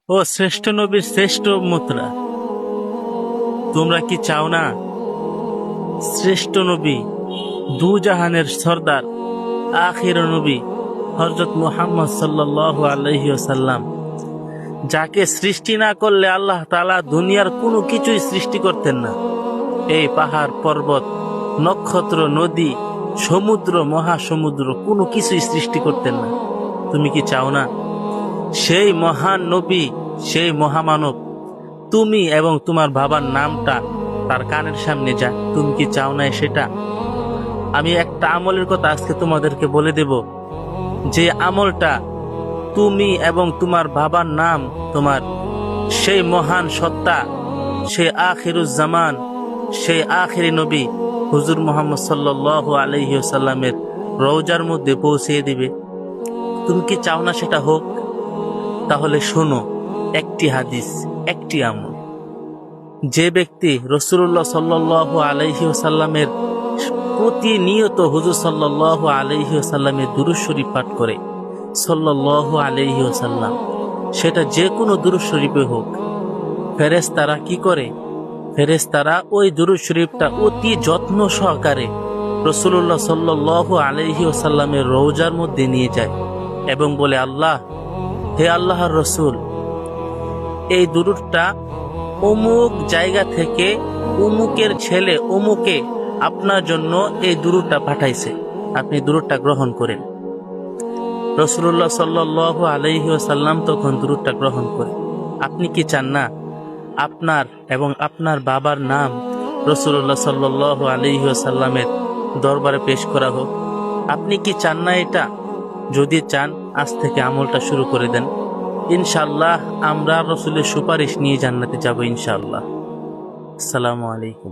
ও শ্রেষ্ঠ নবীর শ্রেষ্ঠ উম্মতরা, তোমরা কি চাও না শ্রেষ্ঠ নবী, দু জাহানের সর্দার, আখির নবী হযরত মুহাম্মদ সাল্লাল্লাহু আলাইহি ওয়াসাল্লাম, যাকে সৃষ্টি না করলে আল্লাহ তাআলা দুনিয়ার কোনো কিছুই সৃষ্টি করতেন না। এই পাহাড় পর্বত, নক্ষত্র, নদী, সমুদ্র, মহাসমুদ্র কোনো কিছুই সৃষ্টি করতেন না। তুমি কি চাও না সেই মহান নবী, সেই মহামানব, তুমি এবং তোমার বাবার নামটা তার কানের সামনে যা? তুমি কি চাও না সেটা? আমি একটা আমলের কথা আজকে তোমাদেরকে বলে দেব, যে আমলটা তুমি এবং তোমার বাবার নাম, তোমার সেই মহান সত্তা, সেই আখিরুজ্জামান, সেই আখিরি নবী হুজুর মুহাম্মদ সাল্লাল্লাহু আলাইহি ওয়াসাল্লামের রওজার মধ্যে পৌঁছিয়ে দিবে। তুমি কি চাও না সেটা হোক? তাহলে শোনো একটি হাদিস, একটি আমল। যে ব্যক্তি রাসূলুল্লাহ সাল্লাল্লাহু আলাইহি ওয়াসাল্লামের প্রতিনিয়ত হুজুর সাল্লাল্লাহু আলাইহি ওয়াসাল্লামের দুরূদ শরীফ পাঠ করে, সাল্লাল্লাহু আলাইহি ওয়াসাল্লাম, সেটা যে কোনো দুরূদ শরীফে হোক, ফেরেশতারা কি করে? ফেরেশতারা ওই দুরূদ শরীফটা অতি যত্ন সহকারে রাসূলুল্লাহ সাল্লাল্লাহু আলাইহি ওয়াসাল্লামের রওজার মধ্যে নিয়ে যায় এবং বলে, আল্লাহ, হে আল্লাহর রসুল, এই দুরূদটা অমুক জায়গা থেকে অমুকের ছেলে অমুকে আপনার জন্য এই দুরূদটা পাঠাইছে, আপনি দুরূদটা গ্রহণ করেন। রাসূলুল্লাহ সাল্লাল্লাহু আলাইহি ওয়াসাল্লাম তখন দুরূদটা গ্রহণ করে। আপনি কি চান না আপনার এবং আপনার বাবার নাম রাসূলুল্লাহ সাল্লাল্লাহু আলাইহি ওয়াসাল্লামের দরবারে পেশ করা হোক? আপনি কি চান না এটা? যদি চান আজ থেকে আমলটা শুরু করে দেন। ইনশাআল্লাহ আমরা রাসূলের সুপারিশ নিয়ে জান্নাতে যাব ইনশাআল্লাহ। আসসালামু আলাইকুম।